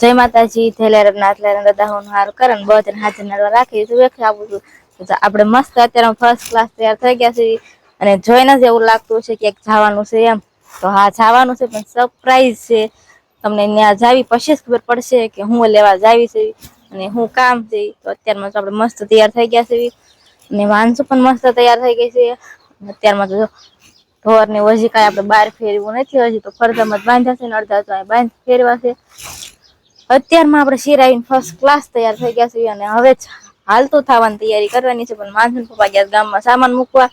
જય માતાજી થેલેરનાથ દાદા હું હાર કરન બહુ હાજર નડવા રાખી તું વેખ આવું છું આપણે મસ્ત અત્યારે ફર્સ્ટ ક્લાસ તૈયાર થઈ ગયા છે અને જોઈને જ એવું લાગતું છે કે જવાનું છે એમ તો હા જવાનું છે પણ સરપ્રાઈઝ છે તમને ત્યાં જાવી પછી જ ખબર પડશે કે હું લેવા જાવી છે અને હું કામ છે તો અત્યારમાં તો આપણે મસ્ત તૈયાર થઈ ગયા છે અને વાંસુ પણ મસ્ત તૈયાર થઈ ગઈ છે અત્યારમાં તો ઢોર ને હજી કાંઈ આપણે બહાર ફેરવું નથી હજી તો ફરજામાં બાંધ્યા છે ને અડધા તો બાંધ ફેરવા છે અત્યારમાં આપણે શિરાઈને ફર્સ્ટ ક્લાસ તૈયાર થઈ ગયા છે અને હવે હાલતું થવાની તૈયારી કરવાની છે પણ માનસન પપ્પા ગયા ગામમાં સામાન મૂકવા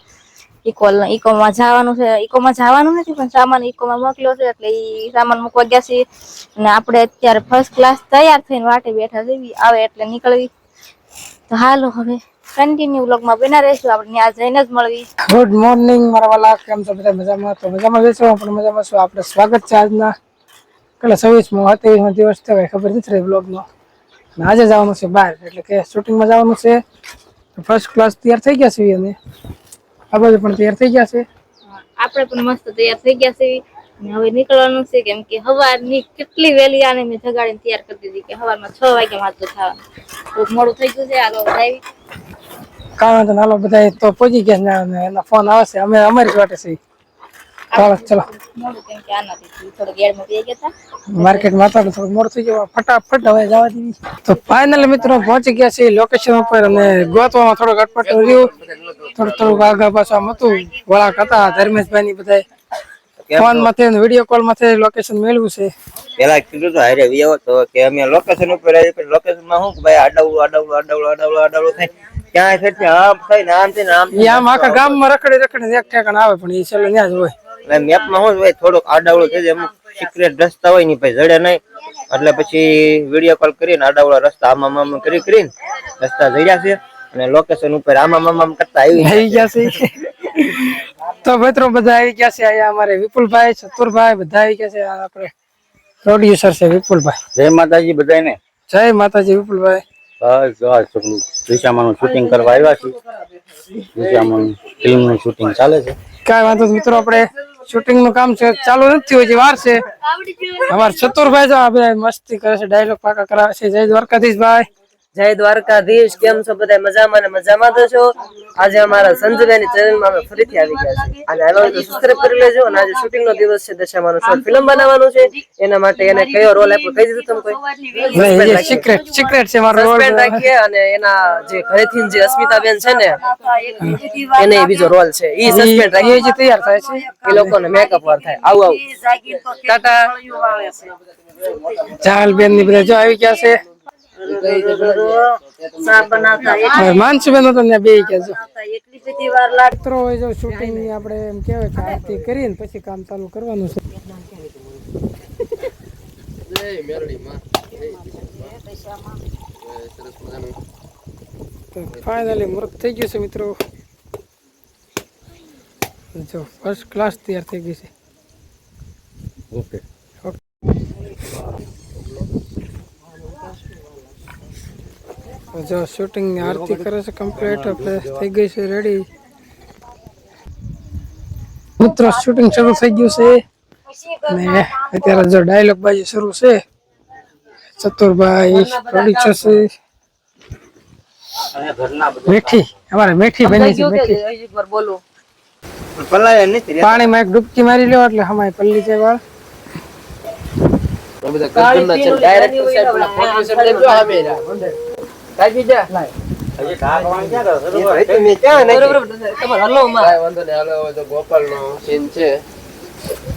ઈકોમાં જવાનું છે ઈકોમાં જવાનું નથી પણ સામાન ઈકોમાં મોકલ્યો છે એટલે ઈ સામાન મૂકવા ગયા છે અને આપણે અત્યારે ફર્સ્ટ ક્લાસ તૈયાર થઈને વાટે બેઠા છે આવે એટલે નીકળવી તો હાલો હવે કન્ટિન્યુ વ્લોગમાં બના રહીશું આપણે ત્યાં જઈને જ મળવી ગુડ મોર્નિંગ મારા વાલા કેમ છો બધા મજામાં તો મજામાં જશો આપણે મજામાં છું આપણે સ્વાગત છે આજના કલા 26મો 27મો દિવસ થયો ખબર નથી રહી વ્લોગનો આજે જવાનું છે બહાર એટલે કે શૂટિંગમાં જવાનું છે ફર્સ્ટ ક્લાસ તૈયાર થઈ ગયા છે અને આ બધું પણ તૈયાર થઈ ગયા છે આપણે પણ મસ્ત તૈયાર થઈ ગયા છે અને હવે નીકળવાનું છે કેમ કે સવારની કેટલી વહેલી આને મેં જગાડીને તૈયાર કરી દીધી કે સવારમાં 6 વાગે માથું થવાનું ખૂબ મોડું થઈ ગયું છે આગળ આવી કામ તો નાલો બધા તો પહોંચી ગયા ને એના ફોન આવશે અમે અમારી વાટે છે ચાલો ચલો મોડું કેમ કે આનાથી થોડું ગેડમાં પી ગયા હતા માર્કેટમાં હતા થોડું મોડું થઈ ગયું ફટાફટ હવે જવા દીધી તો ફાઇનલી મિત્રો પહોંચી ગયા છે લોકેશન ઉપર અને ગોતવામાં થોડો અટપટ રહ્યું થોડું આગળ પાછું આમ હતું વળાક હતા ધર્મેશભાઈ ની બધા ફોન માંથી વિડીયો કોલ માંથી લોકેશન મેળવ્યું છે પેલા કીધું તો હારે વિયો તો કે અમે લોકેશન ઉપર આવી પણ લોકેશન માં શું ભાઈ આડાવડું થાય ક્યાં છે આમ થાય ને આમ છે ને આમ આખા ગામમાં રખડી એક ઠેકાણ આવે પણ એ છેલ્લે ત્યાં જ હોય એટલે મેપમાં શું હોય થોડુંક આડાવડું થઈ જાય અમુક સિક્રેટ રસ્તા હોય ને ભાઈ જડે નહીં એટલે પછી વિડીયો કોલ કરીને આડાવડા રસ્તા આમાં કરીને રસ્તા જડ્યા છે અને લોકેશન ઉપર આમાં કરતા આવી ગયા છે તો મિત્રો બધા આવી ગયા છે અહીંયા અમારે વિપુલભાઈ ચતુરભાઈ બધા આવી ગયા છે આપણે પ્રોડ્યુસર છે વિપુલભાઈ જય માતાજી બધાને જય માતાજી વિપુલભાઈ દિશામાનું શૂટિંગ કરવા આવ્યા છે દિશામાનું ફિલ્મનું શૂટિંગ ચાલે છે કાંઈ વાંધો મિત્રો આપણે શૂટિંગ નું કામ છે ચાલુ નથી હોય વાર છે અમારે ચતુરભાઈ જો આ બધા મસ્તી કરે છે ડાયલોગ પાકા કરાવે છે જય દ્વારકાધીશ ભાઈ જય દ્વારકાધીશ કેમ છો બધા મજામાં ને મજામાં તો છો આજે અમારા સંજયભાઈની ચેનલમાં અમે ફરીથી આવી ગયા છે અને આનો તો સબસ્ક્રાઇબ કરી લેજો અને આજે શૂટિંગ નો દિવસ છે દશામાનું શોર્ટ ફિલ્મ બનાવવાનું છે એના માટે એને કયો રોલ આપ્યો કહી દીધું તમે કોઈ સિક્રેટ છે મારો રોલ રાખીએ અને એના જે ઘરેથી જે અસ્મિતાબેન છે ને એને બીજો રોલ છે ઈ સસ્પેન્ડ રાખીએ જે તૈયાર થાય છે એ લોકોને મેકઅપ વાર થાય આવું ટાટા ચાલ બેન ની બધા જો આવી ગયા છે માનસુબેન તો બે એટલી વાર લાગતો હોય જો શૂટિંગ ની આપણે એમ કહેવાય કે આરતી કરીને પછી કામ ચાલુ કરવાનું છે ફાઇનલી મુહૂર્ત થઈ ગયું છે મિત્રો જો ફર્સ્ટ ક્લાસ તૈયાર થઈ ગઈ છે ઓકે જો શૂટિંગ ની આરતી કરે છે કમ્પ્લીટ આપણે થઈ ગઈ છે રેડી મિત્રો શૂટિંગ શરૂ થઈ ગયું છે અને અત્યારે જો ડાયલોગ બાજી શરૂ છે ચતુરભાઈ પ્રોડ્યુસર છે મીઠી અમારે મીઠી બની છે મીઠી બોલો પાણીમાં એક ડૂબકી મારી લ્યો એટલે હમાય પલ્લી જાય વાળ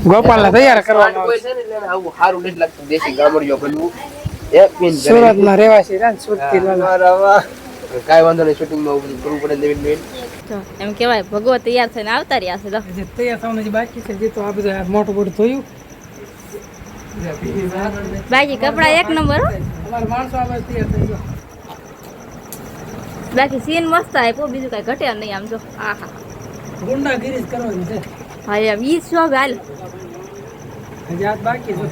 ગોપાલ ને તૈયાર કરવાનો સુરત ના રહેવાસી કાઈ વાંધો નહીં શૂટિંગ માં કરવું પડે એમ કેવાય ભગવો તૈયાર થઈને આવતા રહ્યા છે તૈયાર થવાનું બાકી છે જે તો આ બધા મોટું મોટું થયું બાકી કપડા એક નંબર અમાર માણસો આ તૈયાર થઈ ગયો બાકી સીન મસ્ત આપ્યો બીજું કઈ ઘટ્યા નહીં આમ જો આહા ગુંડાગીરી કરવાની છે હા એમ ઈ શોખ હાલ હજી આ બાકી છે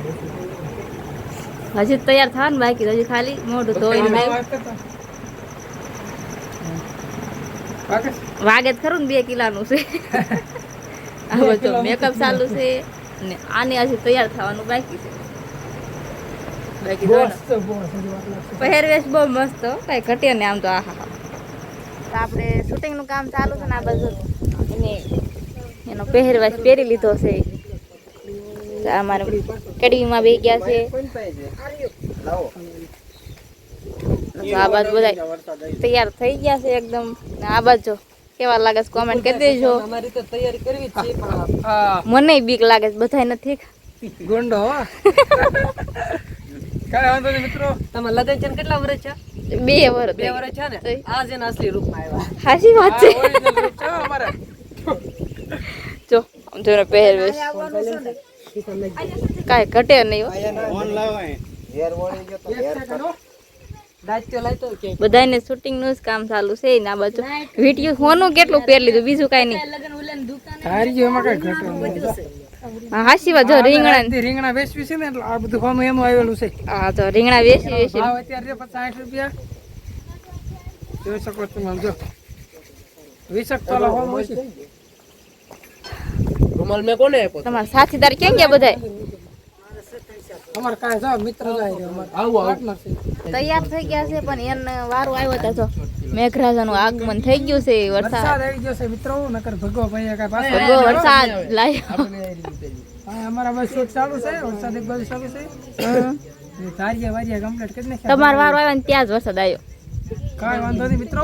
હજી તૈયાર થવાનું બાકી હજી ખાલી મોઢું ધોઈને વાગે ખરું ને 2 કિલોનું છે હવે જો મેકઅપ ચાલુ છે ને આને હજી તૈયાર થવાનું બાકી છે બાકી પહેરવેશ બહુ મસ્ત કઈ ઘટે ને આમ તો આહા. તો આપણે શૂટિંગનું કામ ચાલુ છે ને આ બાજુ એનો પહેરવેશ પહેરી લીધો છે. અમારે કડીમાં બે ગયા છે. આ બાજુ બધા તૈયાર થઈ ગયા છે એકદમ. આ બાજુ કેવા લાગે છે કોમેન્ટ કરી દેજો. અમારી તો તૈયારી કરવી જ છે. મને બીક લાગે છે બધા નથી ગોંડો કાંઈ વાંધો નહીં મિત્રો. તમારે લગન છે ને કેટલા વર્ષ છે? 2 વર્ષ. 2 વર્ષ છે ને? આ જ એના અસલી રૂપમાં આવ્યા. હાચી વાત છે. જો આમ જોને પહેરવેશ કાંઈ ઘટે નહીં બધાને શૂટિંગ નું જ કામ ચાલુ છે ને આ બાજુ વિડીયો હોનું કેટલું પહેરી લીધું બીજું કાંઈ નહીં. હાસી વાત જો રીંગણા વેચવી છે ને એટલે આ બધું હોનું એનું આવેલું છે. હા તો રીંગણા વેચી ભાવ અત્યારે 60 રૂપિયા જોઈ શકો તમે. જો 20 તોલા હોનું છે. રૂમાલ મે કોને આપ્યો? તમારા સાથીદાર ક્યાં ગયા બધા? અમાર કાય જો મિત્ર જાય રે અમાર પાર્ટનર છે. તૈયાર થઈ ગયા છે પણ એને વારો આવ્યો તો જો મેઘરાજાનું આગમન થઈ ગયું છે. વરસાદ આવી ગયો છે મિત્રો. નકર ભગો ભાઈ કાય પાછો ભગો વરસાદ લાયો. હા અમારા બસ શૂટ ચાલુ છે. વરસાદ એક બાજુ ચાલુ છે. ધારિયા વારિયા કમ્પ્લીટ કરી નાખ્યા. તમારો વારો આવ્યો ને ત્યાં જ વરસાદ આવ્યો. કાય વાંધો નહીં મિત્રો.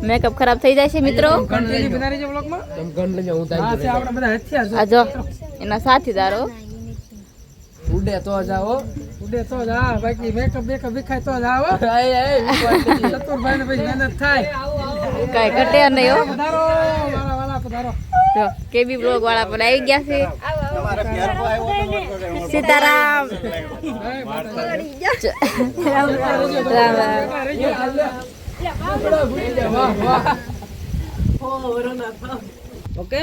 મેકઅપ ખરાબ થઈ જાય છે મિત્રો. કન્ટિન્યુ બનાવી જો વ્લોગ માં. ગન લઈ જાઉં તારી. હા છે આપણે બધા હથિયાર છે. આ જો એના સાથીદારો ઉડે તો જાઓ. ઉડે તો જા. બાકી મેકઅપ બેકઅપ વિખાય તો જાઓ. ચતુરભાઈ ને પછી મહેનત થાય. કાંઈ ઘટે નહીં હો. પધારો મારા વાલા પધારો. જો કેબી બ્લોગ વાળા પણ આવી ગયા છે. સીતારામ. ઓકે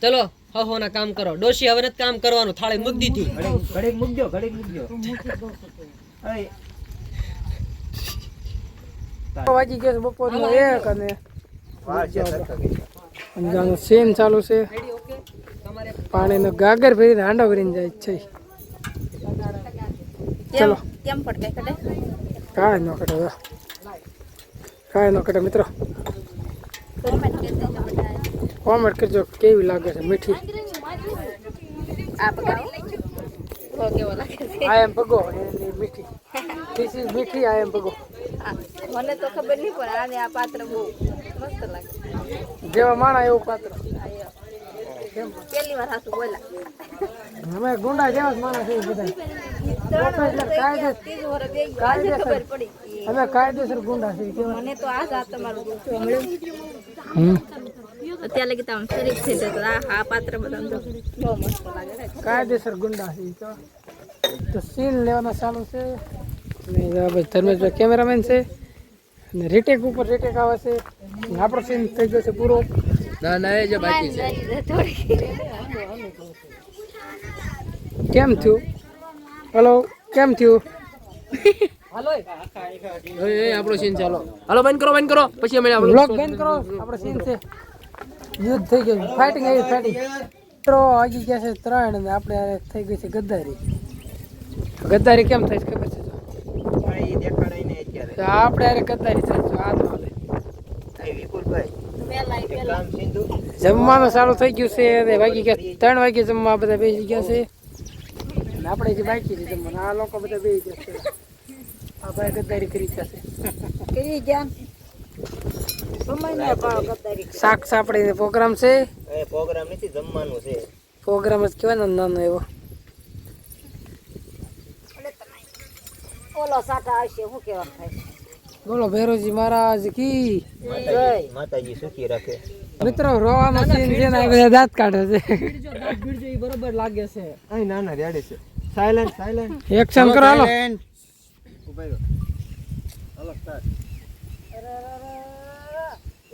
ચલો હો ના કામ કરો. ડોશી હવે નથી કામ કરવાનું. થાળી મૂકી દીધી. ઘડીક મૂકજો. વાગી ગયો છે બપોરનો 1 અને સીન ચાલુ છે. પાણીનો ગાગર ભરીને હાંડો ભરીને જાય છે. ચલો કેમ પડકે કડે કાંઈ ન કટે. કાંઈ ન કટે મિત્રો. કોમેન્ટ કરજો કેવી લાગે છે મીઠી. આ પકાવો ઓ કેવો લાગે છે. આઈ એમ ભગો એની મીઠી. ધીસ ઇઝ મીઠી આઈ એમ ભગો. મને તો ખબર નહીં પણ આને આ પાત્ર બહુ મસ્ત લાગે. જેવા માણા એવું પાત્ર. પહેલી વાર હાસુ બોલા. અમે ગુંડા જેવા જ માણસ છે બધા. ખબર પડી અમે કાયદેસર ગુંડા છે. મને તો આ જાત તમારું મળ્યું. અત્યારે લગી તમે શરીફ થઈ જતો આ પાત્ર બધા બહુ મસ્ત લાગે. કાયદેસર ગુંડા છે. તો સીન લેવાના ચાલુ છે. અને ધર્મેશભાઈ કેમેરામેન છે. અને રીટેક ઉપર રીટેક આવે છે. આપણો સીન થઈ ગયો છે પૂરો. ના એ જે બાકી છે. કેમ થયું? હેલો કેમ થયું? હાલો આપણો સીન ચાલો. હાલો બંધ કરો પછી અમે બ્લોગ બંધ કરો. આપણો સીન છે. યુદ્ધ થઈ ગયું. ફાઇટિંગ આવી ફાઇટિંગ. મિત્રો આગી ગયા છે 3 અને આપણે થઈ ગઈ છે ગદ્દારી. ગદ્દારી કેમ થાય ખબર છે? આપણે અરે ગદ્દારી થાય આ જમવાનું ચાલુ થઈ ગયું છે. વાગી ગયા 3 વાગે જમવા બધા બેસી ગયા છે. આપણે જે બાકી છે જમવાનું આ લોકો બધા બેસી ગયા છે. આ ભાઈ ગદ્દારી કરી ગયા. શાક સાપડી પ્રોગ્રામ છે. પ્રોગ્રામ નથી જમવાનું છે. પ્રોગ્રામ જ કહેવાય ને નાનો એવો. ઓલો સાટા આવશે શું કેવા થાય. બોલો ભૈરવજી મહારાજ કી માતાજી સુખી રાખે. મિત્રો રોવાનો સીન છે ને બધા દાંત કાઢે છે. દાંત ભીડજો ઈ બરોબર લાગે છે. અહીં ના રેડી છે. સાયલેન્ટ એક્શન કરો હાલો. ઉભા રહો. હાલો સ્ટાર્ટ.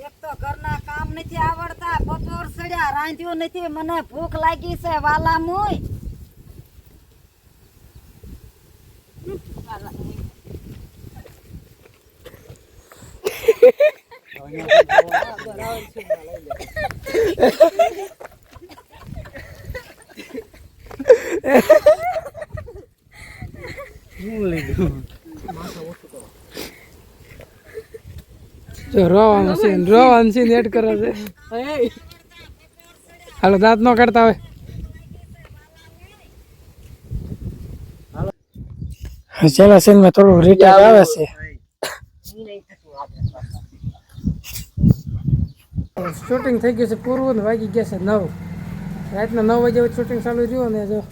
એક તો ઘરના કામ નથી આવડતા. બપોર સડ્યા રાંધ્યું નથી. મને ભૂખ લાગી છે વાલા મુય. હું લઈ ગયો જો રોવાનું સીન એડ કરે છે હાલો દાંત ન કાઢતા હોય છેલ્લા સીનમાં થોડું રિટાયર આવે છે શૂટિંગ થઈ ગયું છે પૂરું ને વાગી ગયા છે 9 રાતના 9 વાગે શૂટિંગ ચાલુ રહ્યું ને જો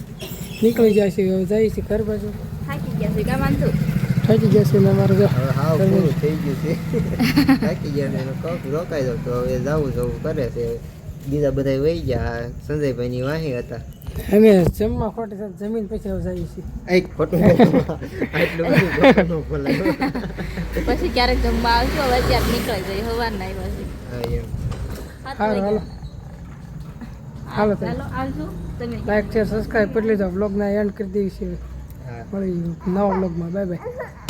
નીકળી જાય છે હવે જાય છે ઘર બાજુ થાકી ગયા છે કામ આંધું થાકી ગયા છે ને અમારે જો હવે હાવ પૂરું થઈ ગયું છે થાકી ગયા ને એનો કફ રોકાઈ દો તો હવે જવું કરે છે બીજા બધા વહી ગયા સંજયભાઈની વાહી હતા અમે જમવા ખોટી સાથે જમીન પછી હવે જઈએ છીએ એક ખોટું આટલું બધું ખોટું ન બોલાય પછી ક્યારેક જમવા આવશું હવે અત્યારે નીકળી જાય હવારના આવ્યા હા એમ હાલો હાલો ચાલો આવજો તમે લાઈક શેર સબસ્ક્રાઈબ કરી લેજો બ્લોગના એન્ડ કરી દઈએ છીએ હા મળી નવા બ્લોગમાં બાય બાય